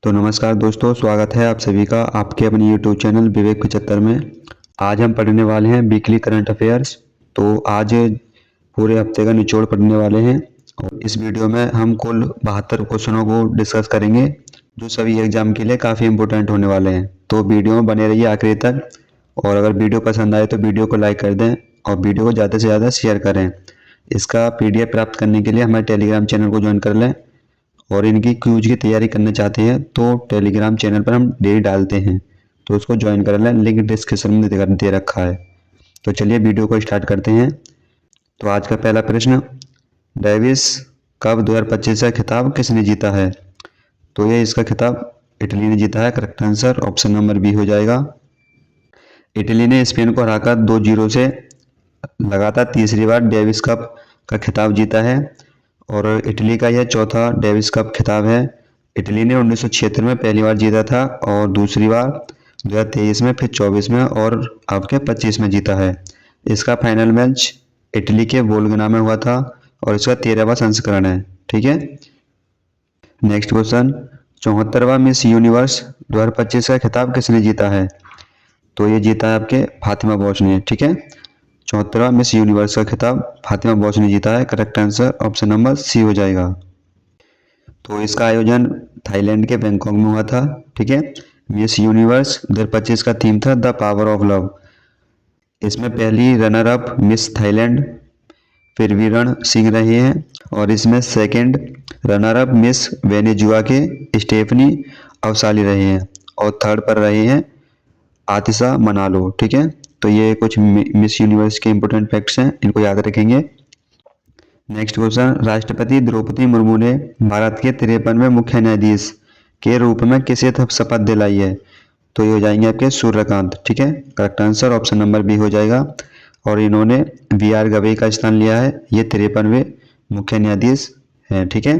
तो नमस्कार दोस्तों, स्वागत है आप सभी का आपके अपने यूट्यूब चैनल विवेक 75 में। आज हम पढ़ने वाले हैं वीकली करंट अफेयर्स। तो आज पूरे हफ्ते का निचोड़ पढ़ने वाले हैं और इस वीडियो में हम कुल 72 क्वेश्चनों को डिस्कस करेंगे जो सभी एग्जाम के लिए काफ़ी इंपॉर्टेंट होने वाले हैं। तो वीडियो में बने रहिए आखिरी तक और अगर वीडियो पसंद आए तो वीडियो को लाइक कर दें और वीडियो को ज़्यादा से ज़्यादा शेयर करें। इसका PDF प्राप्त करने के लिए हमारे टेलीग्राम चैनल को ज्वाइन कर लें और इनकी क्यूज की तैयारी करना चाहते हैं तो टेलीग्राम चैनल पर हम डेली डालते हैं, तो उसको ज्वाइन कर लें, लिंक डिस्क्रिप्शन में दे रखा है। तो चलिए वीडियो को स्टार्ट करते हैं। तो आज का पहला प्रश्न, डेविस कप 2025 का खिताब किसने जीता है? तो ये इसका खिताब इटली ने जीता है। Correct answer option number B हो जाएगा। इटली ने स्पेन को हराकर 2-0 से लगातार तीसरी बार डेविस कप का खिताब जीता है और इटली का यह चौथा डेविस कप खिताब है। इटली ने 1976 में पहली बार जीता था और दूसरी बार 2023 में, फिर 24 में और आपके 25 में जीता है। इसका फाइनल मैच इटली के वोल्गना में हुआ था और इसका 13वां संस्करण है। ठीक है। नेक्स्ट क्वेश्चन, 74वां मिस यूनिवर्स 2025 का खिताब किसने जीता है? तो ये जीता है आपके फातिमा बॉश ने। ठीक है। 74वां मिस यूनिवर्स का खिताब फातिमा बॉश ने जीता है। Correct answer option number C हो जाएगा। तो इसका आयोजन थाईलैंड के बैंकॉक में हुआ था। ठीक है। मिस यूनिवर्स 2025 का थीम था द पावर ऑफ लव। इसमें पहली रनर अप मिस थाईलैंड फिरवीरण सिंह रहे हैं और इसमें second runner up miss Venezuela के स्टेफनी अवसाली रहे हैं और थर्ड पर रहे हैं आतिशा मनालो। ठीक है। तो ये कुछ मिस यूनिवर्स के इंपॉर्टेंट फैक्ट्स हैं, इनको याद रखेंगे। नेक्स्ट क्वेश्चन, राष्ट्रपति द्रौपदी मुर्मू ने भारत के 53वें मुख्य न्यायाधीश के रूप में किसे शपथ दिलाई है? तो ये हो जाएंगे आपके सूर्यकांत। ठीक है। Correct answer option number B हो जाएगा। और इन्होंने BR गवई का स्थान लिया है। ये 53वें मुख्य न्यायाधीश हैं। ठीक है।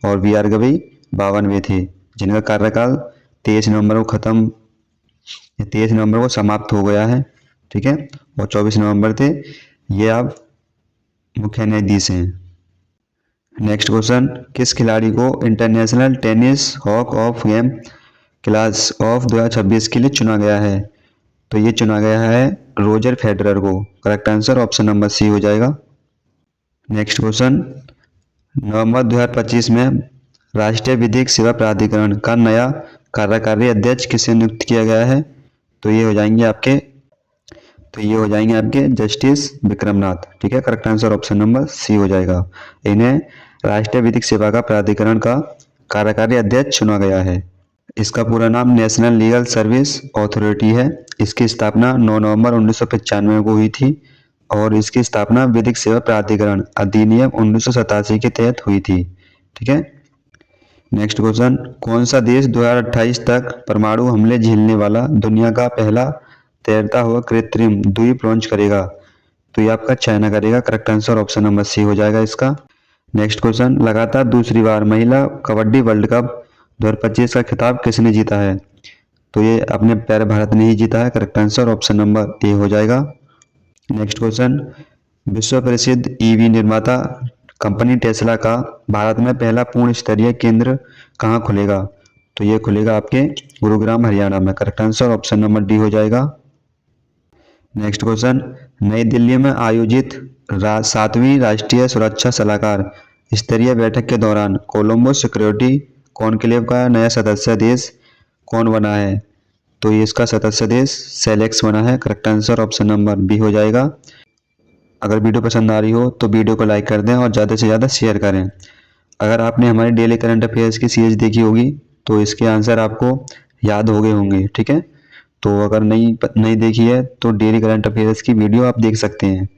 और BR गवई 52वें थे जिनका कार्यकाल 23 नवंबर को समाप्त हो गया है। ठीक है। और 24 नवंबर थे ये आप मुख्य न्यायाधीश हैं। नेक्स्ट क्वेश्चन, किस खिलाड़ी को international tennis hall of fame class of 2026 के लिए चुना गया है? तो ये चुना गया है रोजर फेडरर को। Correct answer option number C हो जाएगा। नेक्स्ट क्वेश्चन, नवंबर 2025 में राष्ट्रीय विधिक सेवा प्राधिकरण का नया कार्यकारी अध्यक्ष किसे नियुक्त किया गया है? तो ये हो जाएंगे आपके जस्टिस विक्रमनाथ। ठीक है। Correct answer option number C हो जाएगा। इन्हें राष्ट्रीय विधिक सेवा का प्राधिकरण का कार्यकारी अध्यक्ष चुना गया है। इसका पूरा नाम नेशनल लीगल सर्विस अथॉरिटी है। इसकी स्थापना 9 नवंबर 1995 को हुई थी और इसकी स्थापना विधिक सेवा प्राधिकरण अधिनियम 1987 के तहत हुई थी। ठीक है। नेक्स्ट क्वेश्चन, कौन सा देश 2028 तक परमाणु हमले झेलने वाला दुनिया का पहला तैरता हुआ कृत्रिम द्वीप लॉन्च करेगा? तो ये आपका चाइना करेगा। Correct answer option number C हो जाएगा इसका। नेक्स्ट क्वेश्चन, लगातार दूसरी बार महिला कबड्डी वर्ल्ड कप 2025 का खिताब किसने जीता है? तो ये अपने प्यारे भारत ने ही जीता है। करेक्ट आंसर ऑप्शन नंबर ए हो जाएगा। नेक्स्ट क्वेश्चन, विश्व प्रसिद्ध EV निर्माता कंपनी टेस्ला का भारत में पहला पूर्ण स्तरीय केंद्र कहाँ खुलेगा? तो ये खुलेगा आपके गुरुग्राम हरियाणा में। Correct answer option number D हो जाएगा। नेक्स्ट क्वेश्चन, नई दिल्ली में आयोजित 7वीं राष्ट्रीय सुरक्षा सलाहकार स्तरीय बैठक के दौरान कोलंबो सिक्योरिटी कॉन्क्लेव का नया सदस्य देश कौन बना है? तो ये इसका सदस्य देश सेलेक्स बना है। Correct answer option number B हो जाएगा। अगर वीडियो पसंद आ रही हो तो वीडियो को लाइक कर दें और ज़्यादा से ज़्यादा शेयर करें। अगर आपने हमारी डेली करंट अफेयर्स की सीरीज देखी होगी तो इसके आंसर आपको याद हो गए होंगे। ठीक है। तो अगर नहीं देखी है तो डेली करंट अफेयर्स की वीडियो आप देख सकते हैं,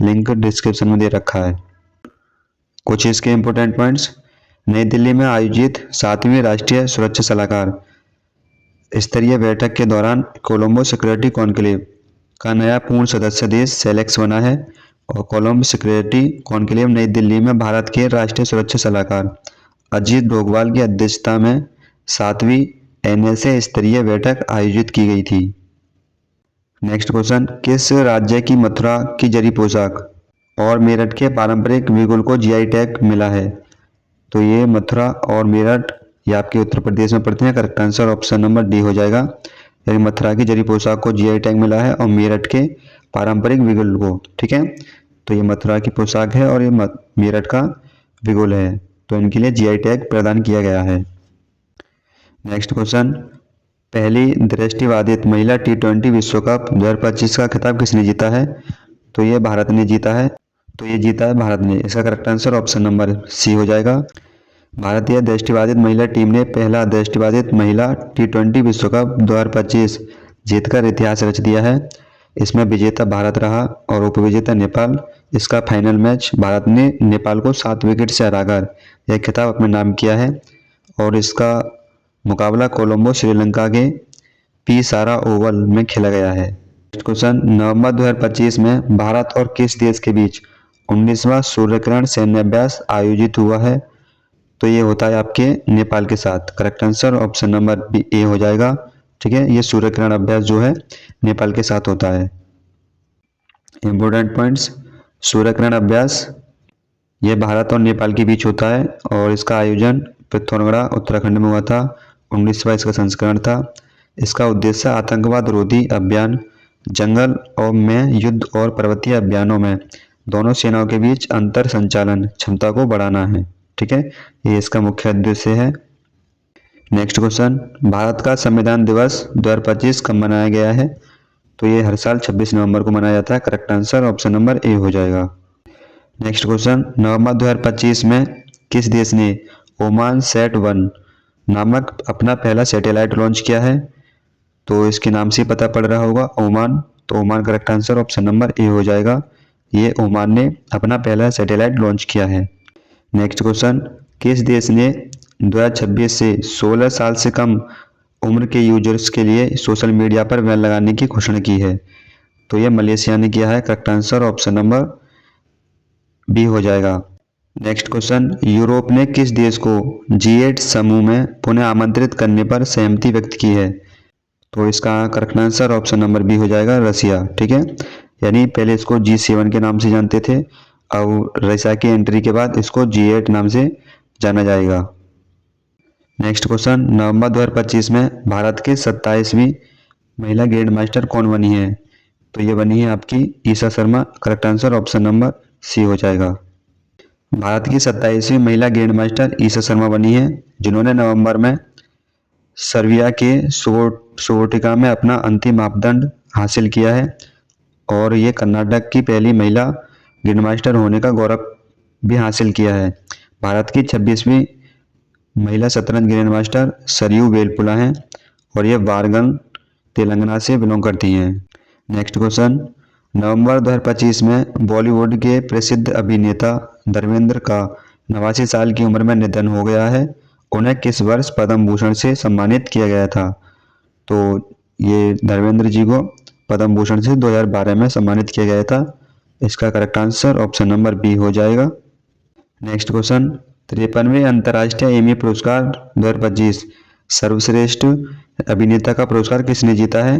लिंक डिस्क्रिप्शन में दे रखा है। कुछ इसके इम्पोर्टेंट पॉइंट्स, नई दिल्ली में आयोजित 7वीं राष्ट्रीय सुरक्षा सलाहकार स्तरीय बैठक के दौरान कोलंबो सिक्योरिटी कॉन्क्लेव का नया पूर्ण सदस्य देश सेलेक्स बना है और कोलंबो सिक्योरिटी कॉन्क्लेव नई दिल्ली में भारत के राष्ट्रीय सुरक्षा सलाहकार अजीत डोभाल की अध्यक्षता में 7वीं NSA स्तरीय बैठक आयोजित की गई थी। नेक्स्ट क्वेश्चन, किस राज्य की मथुरा की जरी पोशाक और मेरठ के पारंपरिक बिगुल को GI टैग मिला है? तो ये मथुरा और मेरठ ये आपके उत्तर प्रदेश में पड़ते हैं। Correct answer option number D हो जाएगा। यानी मथुरा की जरी पोशाक को जीआई टैग मिला है और मेरठ के पारंपरिक बिगुल को, ठीक है। तो ये मथुरा की पोशाक है और ये मेरठ का बिगुल है, तो इनके लिए जीआई टैग प्रदान किया गया है। नेक्स्ट क्वेश्चन, पहली दृष्टिबाधित महिला T20 विश्व कप 2025 का खिताब किसने जीता है? तो ये भारत ने जीता है। तो ये जीता है भारत ने। इसका correct answer option number C हो जाएगा। भारतीय दृष्टिबाधित महिला टीम ने पहला दृष्टिबाधित महिला T20 विश्व कप 2025 जीतकर इतिहास रच दिया है। इसमें विजेता भारत रहा और उपविजेता नेपाल। इसका फाइनल मैच भारत ने नेपाल को 7 विकेट से हराकर यह खिताब अपने नाम किया है और इसका मुकाबला कोलंबो श्रीलंका के पी सारा ओवल में खेला गया है। नेक्स्ट क्वेश्चन, नवंबर 2025 में भारत और किस देश के बीच 19वां सूर्यकिरण सैन्य अभ्यास आयोजित हुआ है? तो ये होता है आपके नेपाल के साथ। Correct answer option number B A हो जाएगा, ठीक है। ये सूर्यकिरण अभ्यास जो है नेपाल के साथ होता है। इंपोर्टेंट पॉइंट्स, सूर्यकिरण अभ्यास ये भारत और नेपाल के बीच होता है और इसका आयोजन पिथौरागढ़ उत्तराखंड में हुआ था। 19वां इसका संस्करण था। इसका उद्देश्य आतंकवाद रोधी अभियान, जंगल और में युद्ध और पर्वतीय अभियानों में दोनों सेनाओं के बीच अंतर संचालन क्षमता को बढ़ाना है, ठीक है। ये इसका मुख्य उद्देश्य है। नेक्स्ट क्वेश्चन, भारत का संविधान दिवस 2025 कब मनाया गया है? तो ये हर साल 26 नवंबर को मनाया जाता है। करेक्ट आंसर ऑप्शन नंबर ए हो जाएगा। नेक्स्ट क्वेश्चन, नवंबर 2025 में किस देश ने ओमान सेट 1 नामक अपना पहला सैटेलाइट लॉन्च किया है? तो इसके नाम से पता पड़ रहा होगा ओमान। तो Oman correct answer option number ए हो जाएगा। ये ओमान ने अपना पहला सैटेलाइट लॉन्च किया है। नेक्स्ट क्वेश्चन, किस देश ने 2026 से 16 साल से कम उम्र के यूजर्स के लिए सोशल मीडिया पर बैन लगाने की घोषणा की है? तो ये मलेशिया ने किया है। Correct answer option number B हो जाएगा। नेक्स्ट क्वेश्चन, यूरोप ने किस देश को G8 समूह में पुनः आमंत्रित करने पर सहमति व्यक्त की है? तो इसका correct answer option number B हो जाएगा, रसिया, ठीक है। यानी पहले इसको G7 के नाम से जानते थे और रसिया की एंट्री के बाद इसको G8 नाम से जाना जाएगा। नेक्स्ट क्वेश्चन, नवंबर 2025 में भारत के 27वीं महिला ग्रैंड मास्टर कौन बनी है? तो ये बनी है आपकी Isha Sharma. Correct answer option number C हो जाएगा। भारत की 27वीं महिला ग्रैंड मास्टर ईशा शर्मा बनी है, जिन्होंने नवंबर में सर्बिया के सोवोटिका में अपना अंतिम मापदंड हासिल किया है और ये कर्नाटक की पहली महिला ग्रैंड मास्टर होने का गौरव भी हासिल किया है। भारत की 26वीं महिला शतरंज ग्रैंड मास्टर सरयू वेलपुला हैं और ये वारंगल तेलंगाना से बिलोंग करती हैं। नेक्स्ट क्वेश्चन, नवंबर 2025 में बॉलीवुड के प्रसिद्ध अभिनेता धर्मेंद्र का 89 साल की उम्र में निधन हो गया है। उन्हें किस वर्ष पद्म भूषण से सम्मानित किया गया था? तो ये धर्मेंद्र जी को पद्म भूषण से 2012 में सम्मानित किया गया था। इसका correct answer option number B हो जाएगा। नेक्स्ट क्वेश्चन, 53वें अंतर्राष्ट्रीय एमी पुरस्कार 2025 सर्वश्रेष्ठ अभिनेता का पुरस्कार किसने जीता है?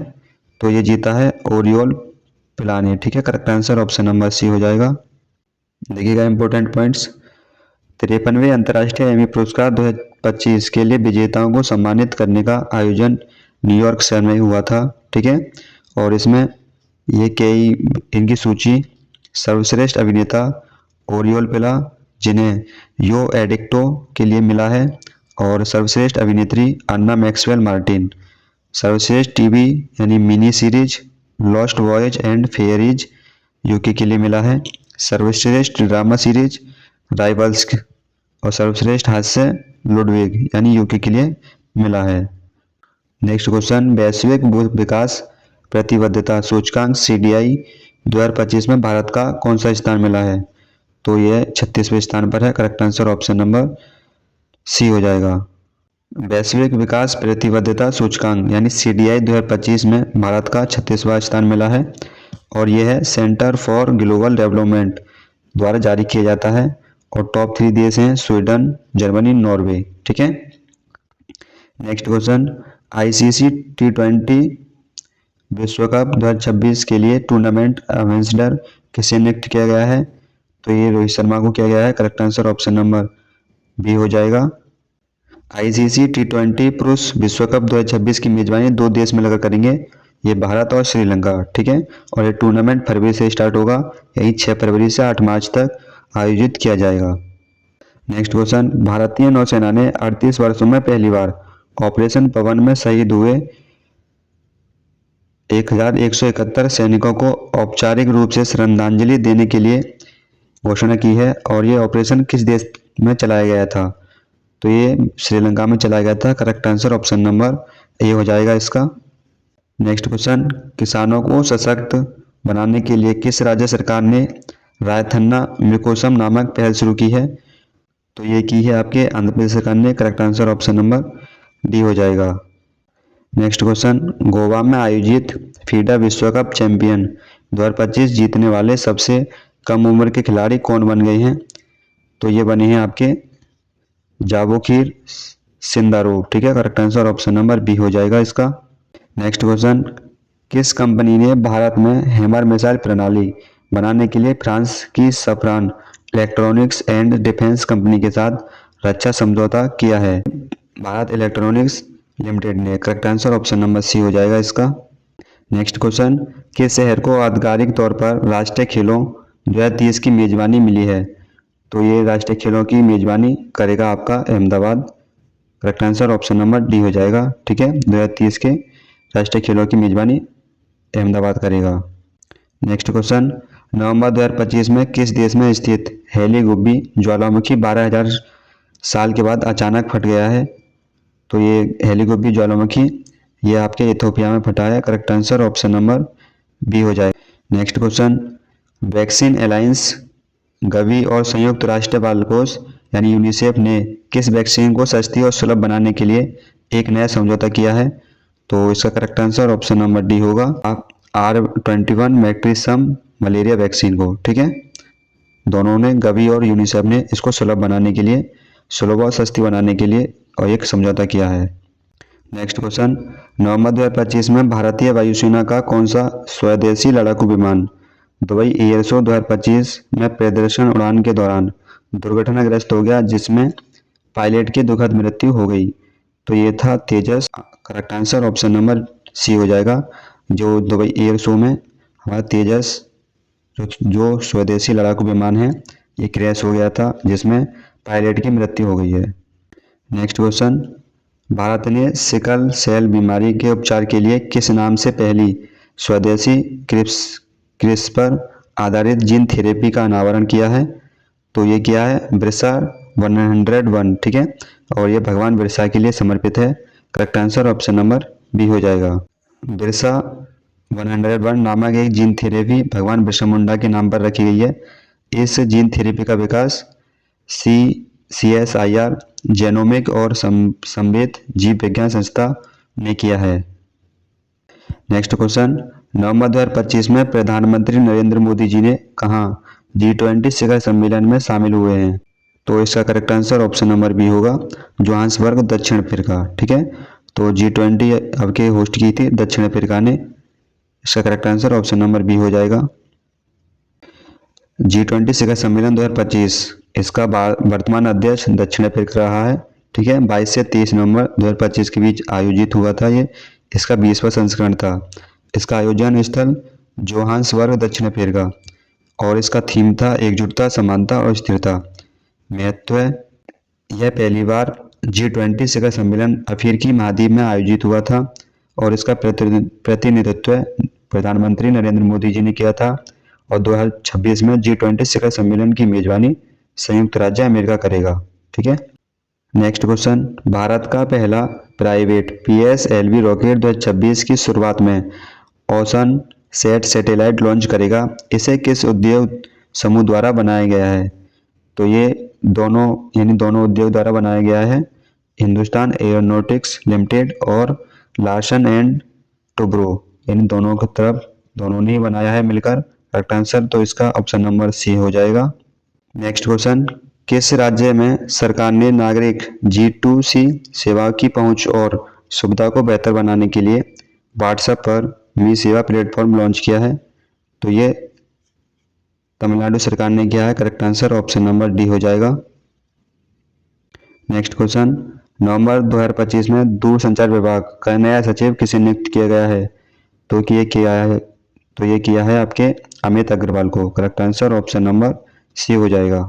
तो ये जीता है ओरियोल पिलानी, ठीक है। Correct answer option number C हो जाएगा। देखिएगा इंपॉर्टेंट पॉइंट्स, 53वें अंतर्राष्ट्रीय एमी पुरस्कार 2025 के लिए विजेताओं को सम्मानित करने का आयोजन न्यूयॉर्क शहर में हुआ था, ठीक है। और इसमें ये कई इनकी सूची सर्वश्रेष्ठ अभिनेता ओरियोल पिला, जिन्हें यो एडिक्टो के लिए मिला है, और सर्वश्रेष्ठ अभिनेत्री अन्ना मैक्सवेल मार्टिन, सर्वश्रेष्ठ टीवी यानी mini series lost voyage and fairies UK के लिए मिला है, सर्वश्रेष्ठ ड्रामा सीरीज राइवल्स और सर्वश्रेष्ठ हास्य लुडविग यानी यूके के लिए मिला है। नेक्स्ट क्वेश्चन, वैश्विक विकास प्रतिबद्धता सूचकांक CDI 2025 में भारत का कौन सा स्थान मिला है? तो यह 36वें स्थान पर है। Correct answer option number C हो जाएगा। वैश्विक विकास प्रतिबद्धता सूचकांक यानी CDI 2025 में भारत का 36वां स्थान मिला है और यह है सेंटर फॉर ग्लोबल डेवलपमेंट द्वारा जारी किया जाता है और टॉप 3 देश हैं स्वीडन, जर्मनी, नॉर्वे, ठीक है। नेक्स्ट क्वेश्चन, ICC T20 विश्व कप 2026 के लिए टूर्नामेंट एम्बेसडर किसे नियुक्त किया गया है? तो ये रोहित शर्मा को किया गया है। Correct answer option number B हो जाएगा। आईसीसी T20 पुरुष विश्व कप 2026 की मेजबानी दो देश मिलकर करेंगे, ये भारत और श्रीलंका। ठीक है, और ये टूर्नामेंट फरवरी से स्टार्ट होगा, यही 6 फरवरी से 8 मार्च तक आयोजित किया जाएगा। नेक्स्ट क्वेश्चन, भारतीय नौसेना ने 38 वर्षों में पहली बार ऑपरेशन पवन में शहीद हुए 1171 सैनिकों को औपचारिक रूप से श्रद्धांजलि देने के लिए घोषणा की है, और ये ऑपरेशन किस देश में चलाया गया था? तो ये श्रीलंका में चलाया गया था। करेक्ट आंसर ऑप्शन नंबर ए हो जाएगा इसका। नेक्स्ट क्वेश्चन, किसानों को सशक्त बनाने के लिए किस राज्य सरकार ने रायथन्ना मिकोसम नामक पहल शुरू की है? तो ये की है आपके आंध्र प्रदेश सरकार ने। Correct answer option number D हो जाएगा। नेक्स्ट क्वेश्चन, गोवा में आयोजित फीडा विश्व कप चैंपियन 2025 जीतने वाले सबसे कम उम्र के खिलाड़ी कौन बन गए हैं? तो ये बने हैं आपके जावोखिर सिंदारोव। ठीक है, correct answer option number B हो जाएगा इसका। नेक्स्ट क्वेश्चन, किस कंपनी ने भारत में हैमर मिसाइल प्रणाली बनाने के लिए फ्रांस की Safran electronics and defence company के साथ रक्षा समझौता किया है? भारत इलेक्ट्रॉनिक्स लिमिटेड ने। Correct answer option number C हो जाएगा इसका। नेक्स्ट क्वेश्चन, किस शहर को आधिकारिक तौर पर राष्ट्रीय खेलों 2030 की मेजबानी मिली है? तो ये राष्ट्रीय खेलों की मेजबानी करेगा आपका Ahmedabad. Correct answer option number D हो जाएगा। ठीक है, 2030 के राष्ट्रीय खेलों की मेजबानी अहमदाबाद करेगा। नेक्स्ट क्वेश्चन, नवंबर 2025 में किस देश में स्थित हेली गुब्बी ज्वालामुखी 12,000 साल के बाद अचानक फट गया है? तो ये हेली गुब्बी ज्वालामुखी ये आपके इथोपिया में फटा है। Correct answer option number B हो जाएगा। Next question, vaccine alliance Gavi और संयुक्त राष्ट्र बाल कोष यानी यूनिसेफ ने किस वैक्सीन को सस्ती और सुलभ बनाने के लिए एक नया समझौता किया है? तो इसका correct answer option number D होगा, R21 मैट्रिसम मलेरिया वैक्सीन को। ठीक है, दोनों ने गवी और यूनिसेफ ने इसको सुलभ बनाने के लिए, सुलभ और सस्ती बनाने के लिए और एक समझौता किया है। नेक्स्ट क्वेश्चन, नवंबर 2025 में भारतीय वायुसेना का कौन सा स्वदेशी लड़ाकू विमान दुबई एयर शो 2025 में प्रदर्शन उड़ान के दौरान दुर्घटनाग्रस्त हो गया, जिसमें पायलट की दुखद मृत्यु हो गई? तो ये था Tejas. Correct answer option number C हो जाएगा। जो दुबई एयर शो में हमारा तेजस जो स्वदेशी लड़ाकू विमान है ये क्रैश हो गया था, जिसमें पायलट की मृत्यु हो गई है। नेक्स्ट क्वेश्चन, भारत ने सिकल सेल बीमारी के उपचार के लिए किस नाम से पहली स्वदेशी क्रिस्पर आधारित जीन थेरेपी का अनावरण किया है? तो ये किया है बिरसा 101। ठीक है, और ये भगवान बिरसा के लिए समर्पित है। Correct answer option number B हो जाएगा। बिरसा 101 नामक एक जीन थेरेपी भगवान बिरसा मुंडा के नाम पर रखी गई है। इस जीन थेरेपी का विकास CSIR जेनोमिक और संवेद जीव विज्ञान संस्था ने किया है। नेक्स्ट क्वेश्चन, नवंबर 2025 में प्रधानमंत्री नरेंद्र मोदी जी ने कहाँ G20 शिखर सम्मेलन में शामिल हुए हैं? तो इसका correct answer option number B होगा, जोहान्सबर्ग दक्षिण अफ्रीका। ठीक है, तो G20 अब के होस्ट की थी दक्षिण अफ्रीका ने। इसका correct answer option number B हो जाएगा। G20 शिखर सम्मेलन 2025 इसका वर्तमान अध्यक्ष दक्षिण अफ्रीका रहा है। ठीक है, 22 से 30 नवंबर 2025 के बीच आयोजित हुआ था ये। इसका 20वां संस्करण था। इसका आयोजन स्थल जोहान्सबर्ग दक्षिण अफ्रीका, और इसका थीम था एकजुटता, समानता और स्थिरता। महत्व, यह पहली बार G20 शिखर सम्मेलन अफ्रीकी महाद्वीप में आयोजित हुआ था, और इसका प्रतिनिधित्व प्रधानमंत्री नरेंद्र मोदी जी ने किया था, और 2026 में G20 शिखर सम्मेलन की मेजबानी संयुक्त राज्य अमेरिका करेगा। ठीक है, नेक्स्ट क्वेश्चन, भारत का पहला प्राइवेट PSLV रॉकेट 2026 की शुरुआत में ओशन सेट सैटेलाइट लॉन्च करेगा। इसे किस उद्योग समूह द्वारा बनाया गया है? तो ये दोनों उद्योग द्वारा बनाया गया है, हिंदुस्तान एरोनॉटिक्स लिमिटेड और लार्सन एंड टुब्रो, यानी दोनों ने ही बनाया है मिलकर। करेक्ट आंसर तो इसका ऑप्शन नंबर सी हो जाएगा। नेक्स्ट क्वेश्चन, किस राज्य में सरकार ने नागरिक G2C सेवा की पहुंच और सुविधा को बेहतर बनाने के लिए व्हाट्सएप पर मी सेवा प्लेटफॉर्म लॉन्च किया है? तो ये तमिलनाडु सरकार ने किया है। Correct answer option number D हो जाएगा। नेक्स्ट क्वेश्चन, नवंबर 2025 में दूरसंचार विभाग का नया सचिव किसे नियुक्त किया गया है? तो ये किया है आपके अमित अग्रवाल को। Correct answer option number C हो जाएगा।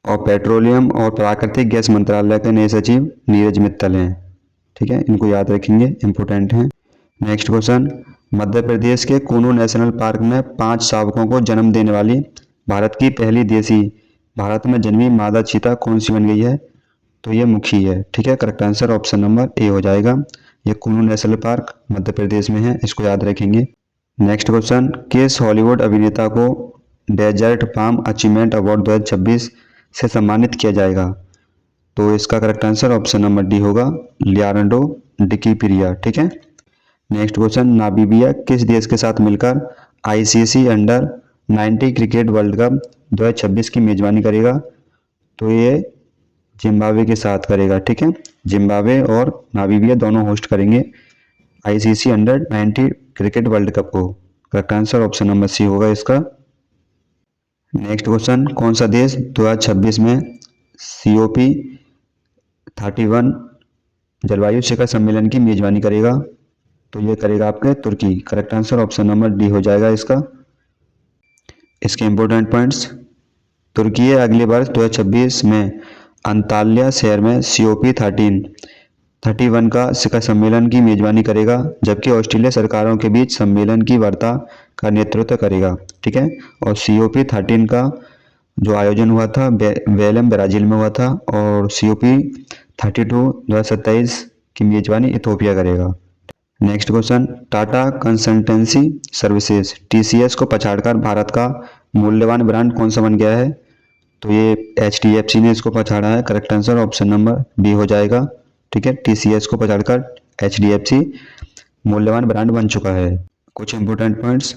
और पेट्रोलियम और प्राकृतिक गैस मंत्रालय के नए सचिव नीरज मित्तल हैं। ठीक है, इनको याद रखेंगे, इंपॉर्टेंट हैं। नेक्स्ट क्वेश्चन, मध्य प्रदेश के कूनू नेशनल पार्क में 5 शावकों को जन्म देने वाली भारत की पहली देसी भारत में जन्मी मादा चीता कौन सी बन गई है? तो ये मुखी है। ठीक है, करेक्ट आंसर ऑप्शन नंबर ए हो जाएगा। ये कूनू नेशनल पार्क मध्य प्रदेश में है, इसको याद रखेंगे। नेक्स्ट क्वेश्चन, किस हॉलीवुड अभिनेता को डेजर्ट पाम अचीवमेंट अवार्ड 2026 से सम्मानित किया जाएगा? तो इसका correct answer option number D होगा, लियोनार्डो डिकैप्रियो। ठीक है। नेक्स्ट क्वेश्चन, नामीबिया किस देश के साथ मिलकर ICC under 90 cricket world cup 2026 की मेजबानी करेगा? तो ये जिम्बाब्वे के साथ करेगा। ठीक है, जिम्बाब्वे और नामीबिया दोनों होस्ट करेंगे ICC under 90 cricket world cup को। Correct answer option number C होगा इसका। नेक्स्ट क्वेश्चन, कौन सा देश 2026 में COP 31 जलवायु शिखर सम्मेलन की मेजबानी करेगा? तो ये करेगा आपके तुर्की। Correct answer option number D हो जाएगा इसका। इसके इंपॉर्टेंट पॉइंट्स, तुर्की अगले वर्ष 2026 में अंताल्या शहर में COP 31 का शिखर सम्मेलन की मेजबानी करेगा, जबकि ऑस्ट्रेलिया सरकारों के बीच सम्मेलन की वार्ता का नेतृत्व करेगा। ठीक है, और COP 13 का जो आयोजन हुआ था बेलेम ब्राजील में हुआ था, और COP 32 2027 की मेजबानी इथोपिया करेगा। Next question, Tata consultancy services TCS को पछाड़कर भारत का मूल्यवान ब्रांड कौन सा बन गया है? तो ये HDFC ने इसको पछाड़ा है। Correct answer option number B हो जाएगा। ठीक है, TCS को पछाड़कर HDFC मूल्यवान ब्रांड बन चुका है। कुछ important points,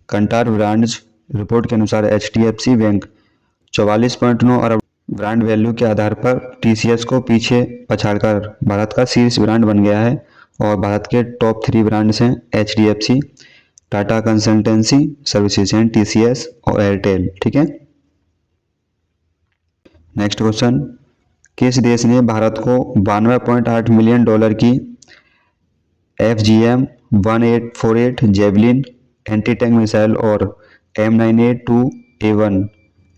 Kantar brands report के अनुसार HDFC बैंक 44.9 अरब ब्रांड वैल्यू के आधार पर TCS को पीछे पछाड़कर भारत का शीर्ष ब्रांड बन गया है। और भारत के टॉप 3 ब्रांड्स हैं HDFC, टाटा कंसल्टेंसी सर्विसेज हैं TCS और एयरटेल। ठीक है। नेक्स्ट क्वेश्चन, किस देश ने भारत को 92.8 मिलियन डॉलर की FGM 1848 javelin anti tank missile और M9A2A1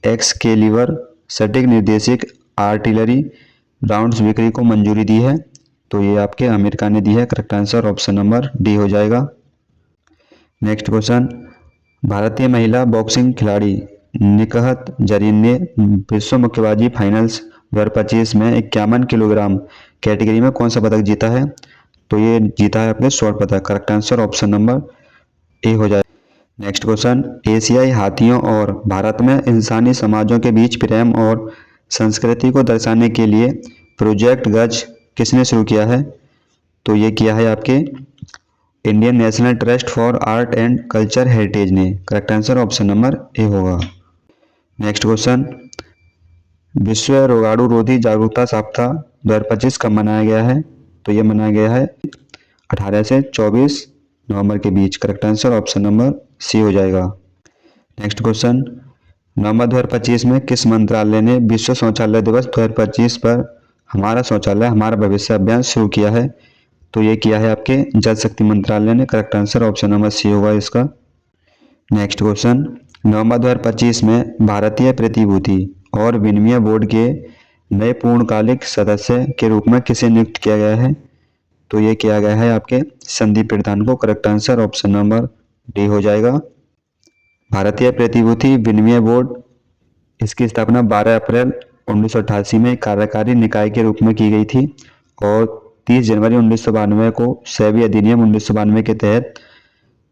एक्सकेलिबर सटीक निर्देशित आर्टिलरी राउंड्स बिक्री को मंजूरी दी है? तो ये आपके अमेरिका ने दी है। Correct answer option number D हो जाएगा। नेक्स्ट क्वेश्चन, भारतीय महिला बॉक्सिंग खिलाड़ी निकहत जरीन ने विश्व मुक्केबाजी फाइनल्स 2025 में 51 किलोग्राम कैटेगरी में कौन सा पदक जीता है? तो ये जीता है आपने स्वर्ण पदक। करेक्ट आंसर ऑप्शन नंबर ए हो जाए। नेक्स्ट क्वेश्चन, एशियाई हाथियों और भारत में इंसानी समाजों के बीच प्रेम और संस्कृति को दर्शाने के लिए प्रोजेक्ट गज किसने शुरू किया है? तो ये किया है आपके Indian national trust for art and culture heritage ने। Correct answer option number A होगा। नेक्स्ट क्वेश्चन, विश्व रोगाणु रोधी जागरूकता सप्ताह 2025 कब मनाया गया है? तो ये मनाया गया है 18 से 24 नवंबर के बीच। Correct answer option number C हो जाएगा। नेक्स्ट क्वेश्चन, नवंबर 2025 में किस मंत्रालय ने विश्व शौचालय दिवस 2025 पर हमारा शौचालय हमारा भविष्य अभियान शुरू किया है? तो ये किया है आपके जल शक्ति मंत्रालय ने। Correct answer option number C होगा इसका। नेक्स्ट क्वेश्चन, नवंबर 2025 में भारतीय प्रतिभूति और विनिमय बोर्ड के नए पूर्णकालिक सदस्य के रूप में किसे नियुक्त किया गया है? तो ये किया गया है आपके संदीप प्रधान को। Correct answer option number D हो जाएगा। भारतीय प्रतिभूति विनिमय बोर्ड, इसकी स्थापना 12 अप्रैल 1988 में कार्यकारी निकाय के रूप में की गई थी और 30 जनवरी 1992 को सेबी अधिनियम 1992 के तहत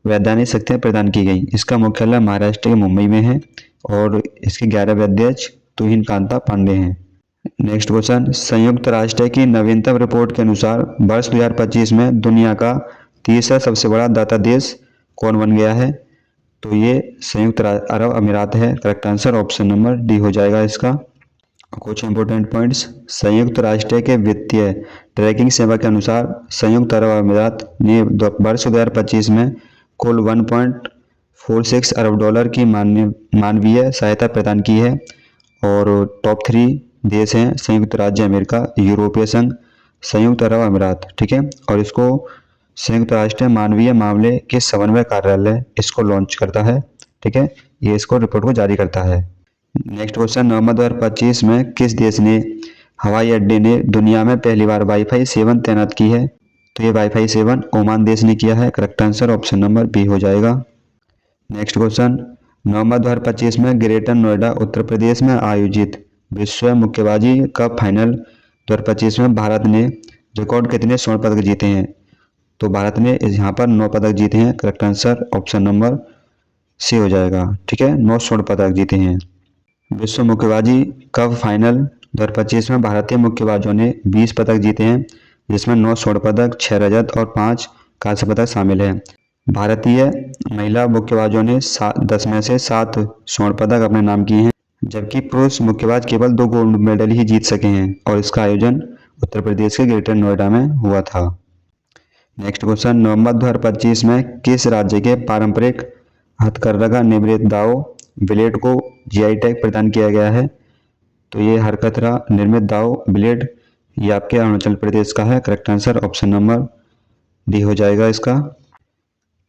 वैधानिक शक्तियाँ प्रदान की गई। इसका मुख्यालय महाराष्ट्र के मुंबई में है और इसके 11वें अध्यक्ष तुहिन कांता पांडे हैं। नेक्स्ट क्वेश्चन, संयुक्त राष्ट्र की नवीनतम रिपोर्ट के अनुसार वर्ष 2025 में दुनिया का तीसरा सबसे बड़ा दाता देश कौन बन गया है? तो ये संयुक्त अरब अमीरात है। Correct answer option number D हो जाएगा इसका। कुछ इंपोर्टेंट पॉइंट्स, संयुक्त राष्ट्र के वित्तीय ट्रैकिंग सेवा के अनुसार संयुक्त अरब अमीरात ने वर्ष 2025 में कुल 1.46 अरब डॉलर की मानवीय सहायता प्रदान की है और टॉप 3 देश हैं संयुक्त राज्य अमेरिका, यूरोपीय संघ, संयुक्त अरब अमीरात, ठीक है। और इसको संयुक्त राष्ट्र मानवीय मामले के समन्वय कार्यालय इसको लॉन्च करता है, ठीक है। ये इसको रिपोर्ट को जारी करता है। नेक्स्ट क्वेश्चन, नवंबर 2025 में किस देश ने हवाई अड्डे ने दुनिया में पहली बार वाईफाई 7 तैनात की है? तो ये वाईफाई 7 ओमान देश ने किया है। Correct answer option number B हो जाएगा। नेक्स्ट क्वेश्चन, नवंबर 2025 में ग्रेटर नोएडा उत्तर प्रदेश में आयोजित विश्व मुक्केबाजी कप फाइनल 2025 में भारत ने रिकॉर्ड कितने स्वर्ण पदक जीते हैं? तो भारत ने यहाँ पर 9 पदक जीते हैं। Correct answer option number C हो जाएगा, ठीक है। 9 स्वर्ण पदक जीते हैं। विश्व मुक्केबाजी कप फाइनल 2025 में भारतीय मुक्केबाजों ने 20 पदक जीते हैं, जिसमें 9 स्वर्ण पदक, 6 रजत और 5 कांस्य पदक शामिल हैं। भारतीय महिला मुक्केबाजों ने 10 में से 7 स्वर्ण पदक अपने नाम किए हैं, जबकि पुरुष मुक्केबाज केवल 2 गोल्ड मेडल ही जीत सके हैं और इसका आयोजन उत्तर प्रदेश के ग्रेटर नोएडा में हुआ था। नेक्स्ट क्वेश्चन, नवंबर 2025 में किस राज्य के पारंपरिक हथकरघा निर्मित दाव ब्लेड को जीआई टैग प्रदान किया गया है? तो ये हरकतरा निर्मित दाव ब्लेड ये आपके अरुणाचल प्रदेश का है। Correct answer option number D हो जाएगा इसका।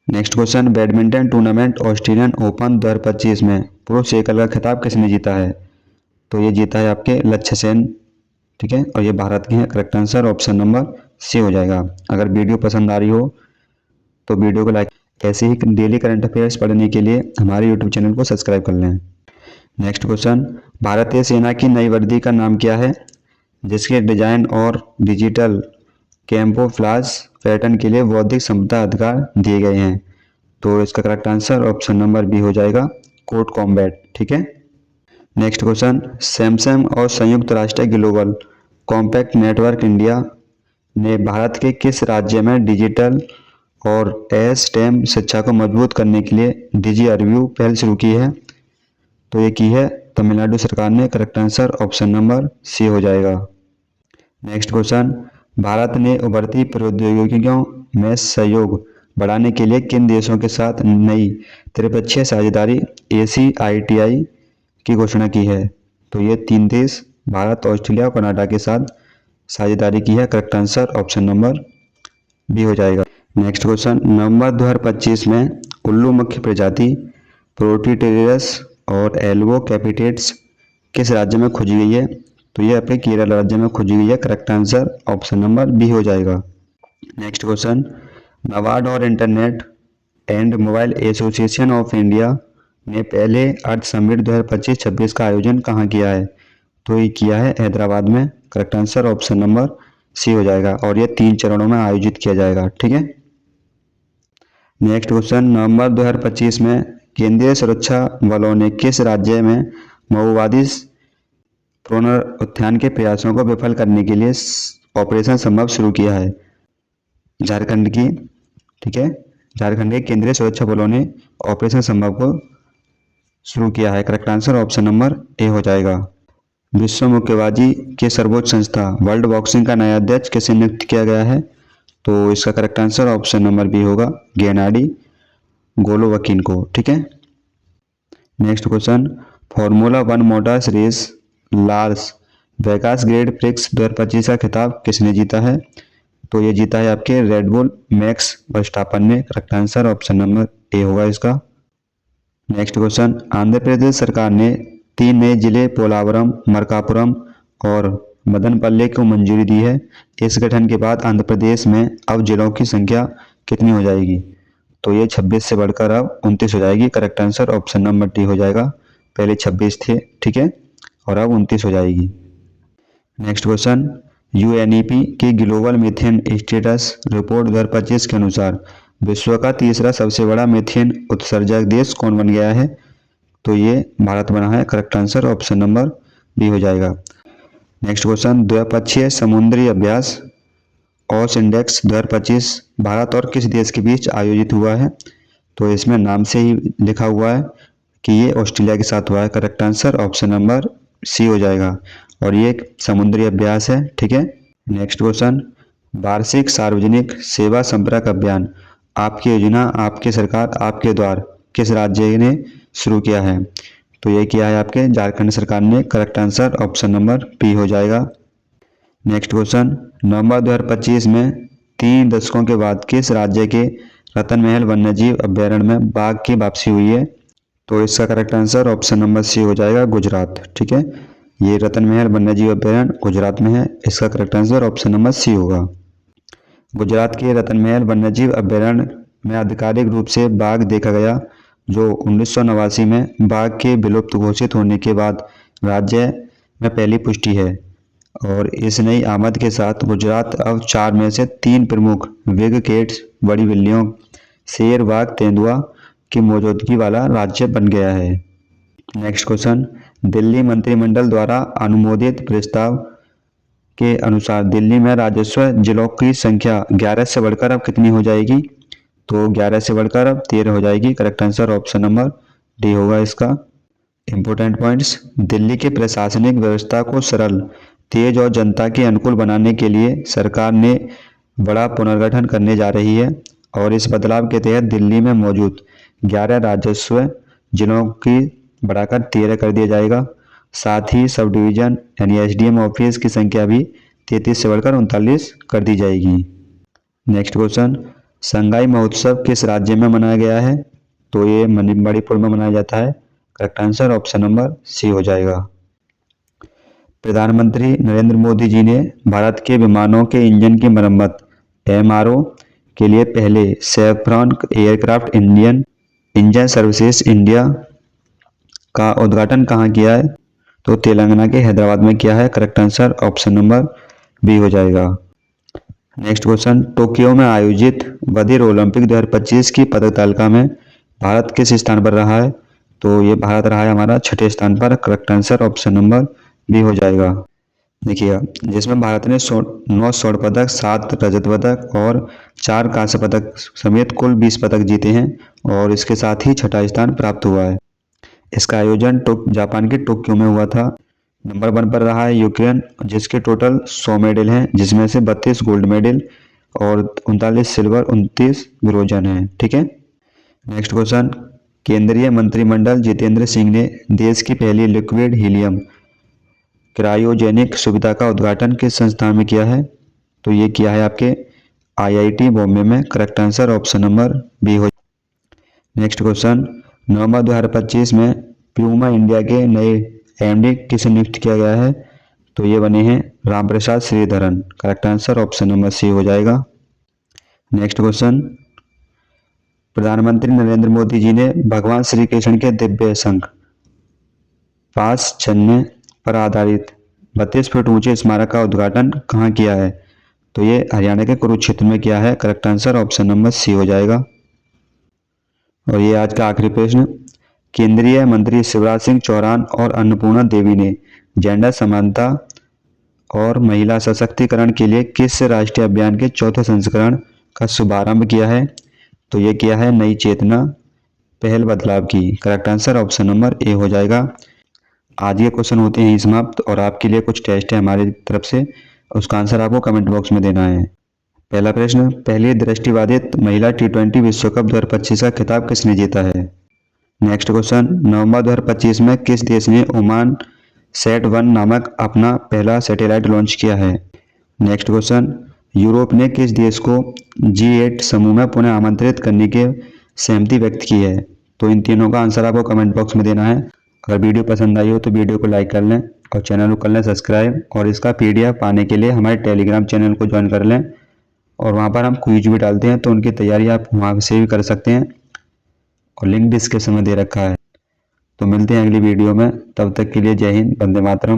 Next question, badminton tournament Australian open 2025 में पुरुष एकल का खिताब किसने जीता है? तो ये जीता है आपके लक्ष्य सेन, ठीक है। और ये भारत के हैं। Correct answer option number C हो जाएगा। अगर वीडियो पसंद आ रही हो तो वीडियो को लाइक, ऐसे ही डेली करंट अफेयर्स पढ़ने के लिए हमारे यूट्यूब चैनल को सब्सक्राइब कर लें। नेक्स्ट क्वेश्चन, भारतीय सेना की नई वर्दी का नाम क्या है, जिसके डिजाइन और डिजिटल कैम्पोफ्लाज पैटर्न के लिए बौद्धिक संपदा अधिकार दिए गए हैं? तो इसका correct answer option number B हो जाएगा, कोड कॉम्बैट, ठीक है। नेक्स्ट क्वेश्चन, सैमसंग और संयुक्त राष्ट्र ग्लोबल कॉम्पैक्ट नेटवर्क इंडिया ने भारत के किस राज्य में डिजिटल और स्टेम शिक्षा को मजबूत करने के लिए डिजी रिव्यू पहल शुरू की है? तो ये की है तमिलनाडु सरकार ने। Correct answer option number C हो जाएगा। नेक्स्ट क्वेश्चन, भारत ने उभरती प्रौद्योगिकियों में सहयोग बढ़ाने के लिए किन देशों के साथ नई त्रिपक्षीय साझेदारी ACITI की घोषणा की है? तो ये 3 देश भारत, ऑस्ट्रेलिया और कनाडा के साथ साझेदारी की है। Correct answer option number B हो जाएगा। नेक्स्ट क्वेश्चन, नवंबर 2025 में उल्लू मुख्य प्रजाति प्रोटीटेरियस और एल्बो कैपिटेट्स किस राज्य में खोजी गई है? तो ये अपने केरल राज्य में खोजी गई है। Correct answer option number B हो जाएगा। नेक्स्ट क्वेश्चन, नाबार्ड और internet and mobile association of India ने पहले अर्थ समिट 2025-26 का आयोजन कहाँ किया है? तो ये किया है हैदराबाद में। Correct answer option number C हो जाएगा। और ये 3 चरणों में आयोजित किया जाएगा, ठीक है। नेक्स्ट क्वेश्चन, नवंबर 2025 में केंद्रीय सुरक्षा बलों ने किस राज्य में माओवादी पुनरुत्थान के प्रयासों को विफल करने के लिए ऑपरेशन संभव शुरू किया है? झारखंड की, ठीक है। झारखंड के केंद्रीय सुरक्षा बलों ने ऑपरेशन संभव को शुरू किया है। करेक्ट आंसर ऑप्शन नंबर ए हो जाएगा। विश्व मुक्केबाजी के सर्वोच्च संस्था वर्ल्ड बॉक्सिंग का नया अध्यक्ष किसे नियुक्त किया गया है? तो इसका correct answer option number B होगा, गेनाडी गोलोवकिन को, ठीक है। Next question, formula 1 motors race Las Vegas grand prix 2025 का खिताब किसने जीता है? तो ये जीता है आपके रेडबुल मैक्स वर्स्टापन ने। Correct answer option number A होगा इसका। नेक्स्ट क्वेश्चन, आंध्र प्रदेश सरकार ने 3 नए जिले पोलावरम, मरकापुरम और मदनपल्ले को मंजूरी दी है। इस गठन के बाद आंध्र प्रदेश में अब जिलों की संख्या कितनी हो जाएगी? तो ये 26 से बढ़कर अब 29 हो जाएगी। Correct answer option number D हो जाएगा। पहले 26 थे, ठीक है, और अब 29 हो जाएगी। नेक्स्ट क्वेश्चन, UNEP की ग्लोबल मीथेन स्टेटस रिपोर्ट 2025 के अनुसार विश्व का तीसरा सबसे बड़ा मीथेन उत्सर्जक देश कौन बन गया है? तो ये भारत बना है। Correct answer option number B हो जाएगा। नेक्स्ट क्वेश्चन, द्विपक्षीय समुद्री अभ्यास ऑस इंडेक्स 2025 भारत और किस देश के बीच आयोजित हुआ है? तो इसमें नाम से ही लिखा हुआ है कि ये ऑस्ट्रेलिया के साथ हुआ है। Correct answer option number C हो जाएगा। और ये एक समुद्री अभ्यास है, ठीक है। नेक्स्ट क्वेश्चन, वार्षिक सार्वजनिक सेवा संपर्क अभियान आपकी योजना आपकी सरकार आपके द्वार किस राज्य ने शुरू किया है? तो ये किया है आपके झारखंड सरकार ने। Correct answer option number B हो जाएगा। नेक्स्ट क्वेश्चन, नवंबर 2025 में 3 दशकों के बाद किस राज्य के रतन महल वन्यजीव अभ्यारण्य में बाघ की वापसी हुई है? तो इसका correct answer option number C हो जाएगा, गुजरात। ठीक है, ये रतन महल वन्यजीव अभ्यारण्य गुजरात में है। इसका correct answer option number C होगा। गुजरात के रतन महल वन्यजीव अभ्यारण्य में आधिकारिक रूप से बाघ देखा गया, जो 1989 में बाघ के विलुप्त घोषित होने के बाद राज्य में पहली पुष्टि है। और इस नई आमद के साथ गुजरात अब 4 में से 3 प्रमुख बिग कैट्स, बड़ी बिल्लियों, शेर, बाघ, तेंदुआ की मौजूदगी वाला राज्य बन गया है। नेक्स्ट क्वेश्चन, दिल्ली मंत्रिमंडल द्वारा अनुमोदित प्रस्ताव के अनुसार दिल्ली में राजस्व जिलों की संख्या 11 से बढ़कर अब कितनी हो जाएगी? तो 11 से बढ़कर अब 13 हो जाएगी। Correct answer option number D होगा इसका। इंपॉर्टेंट पॉइंट्स, दिल्ली की प्रशासनिक व्यवस्था को सरल, तेज और जनता के अनुकूल बनाने के लिए सरकार ने बड़ा पुनर्गठन करने जा रही है और इस बदलाव के तहत दिल्ली में मौजूद 11 राजस्व जिलों की बढ़ाकर 13 कर दिया जाएगा। साथ ही सब डिवीजन यानी एसडीएम ऑफिस की संख्या भी 33 से बढ़कर 39 कर दी जाएगी। नेक्स्ट क्वेश्चन, संगाई महोत्सव किस राज्य में मनाया गया है? तो ये मणिपुर में मनाया जाता है। Correct answer option number C हो जाएगा। प्रधानमंत्री नरेंद्र मोदी जी ने भारत के विमानों के इंजन की मरम्मत एमआरओ के लिए पहले saffron aircraft Indian engine services India का उद्घाटन कहाँ किया है? तो तेलंगाना के हैदराबाद में किया है। Correct answer option number B हो जाएगा। नेक्स्ट क्वेश्चन, टोक्यो में आयोजित बधिर ओलंपिक 2025 की पदक तालिका में भारत किस स्थान पर रहा है? तो ये भारत रहा है हमारा 6ठे स्थान पर। Correct answer option number B हो जाएगा। देखिएगा, जिसमें भारत ने 9 स्वर्ण पदक, 7 रजत पदक और 4 कांस्य पदक समेत कुल 20 पदक जीते हैं और इसके साथ ही 6ठा स्थान प्राप्त हुआ है। इसका आयोजन जापान के टोक्यो में हुआ था। नंबर 1 पर रहा है यूक्रेन, जिसके टोटल 100 मेडल हैं, जिसमें से 32 गोल्ड मेडल और 39 सिल्वर, 29 ब्रोंज हैं। ठीक है। नेक्स्ट क्वेश्चन, केंद्रीय मंत्रिमंडल जितेंद्र सिंह ने देश की पहली लिक्विड हीलियम क्रायोजेनिक सुविधा का उद्घाटन किस संस्थान में किया है? तो ये किया है आपके आईआईटी बॉम्बे में। Correct answer option number B हो। नेक्स्ट क्वेश्चन, नवंबर 2025 में प्यूमा इंडिया के नए एमडी किसे नियुक्त किया गया है? तो ये बने हैं Ramprasad Sreedharan. Correct answer option number C हो जाएगा। नेक्स्ट क्वेश्चन, प्रधानमंत्री नरेंद्र मोदी जी ने भगवान श्री कृष्ण के दिव्य शंख पास छन्ने पर आधारित 32 फीट ऊंचे स्मारक का उद्घाटन कहाँ किया है? तो ये हरियाणा के कुरुक्षेत्र में किया है। Correct answer option number C हो जाएगा। और ये आज का आखिरी प्रश्न, केंद्रीय मंत्री शिवराज सिंह चौहान और अन्नपूर्णा देवी ने जेंडर समानता और महिला सशक्तिकरण के लिए किस राष्ट्रीय अभियान के 4थे संस्करण का शुभारंभ किया है? तो ये किया है नई चेतना पहल बदलाव की। करेक्ट आंसर ऑप्शन नंबर ए हो जाएगा। आज ये क्वेश्चन होते हैं समाप्त और आपके लिए कुछ टेस्ट है हमारी तरफ से, उसका आंसर आपको कमेंट बॉक्स में देना है। पहला प्रश्न, पहली दृष्टिबाधित महिला T20 विश्व कप 2025 का खिताब किसने जीता है? नेक्स्ट क्वेश्चन, नवंबर 2025 में किस देश ने ओमान SAT-1 नामक अपना पहला सैटेलाइट लॉन्च किया है? नेक्स्ट क्वेश्चन, यूरोप ने किस देश को G8 समूह में पुनः आमंत्रित करने की सहमति व्यक्त की है? तो इन तीनों का आंसर आपको कमेंट बॉक्स में देना है। अगर वीडियो पसंद आई हो तो वीडियो को लाइक कर लें और चैनल को कर लें सब्सक्राइब, और इसका PDF पाने के लिए हमारे टेलीग्राम चैनल को ज्वाइन कर लें और वहाँ पर हम क्विज भी डालते हैं, तो उनकी तैयारी आप वहाँ से भी कर सकते हैं और लिंक डिस्क्रिप्शन में दे रखा है। तो मिलते हैं अगली वीडियो में, तब तक के लिए जय हिंद, वंदे मातरम।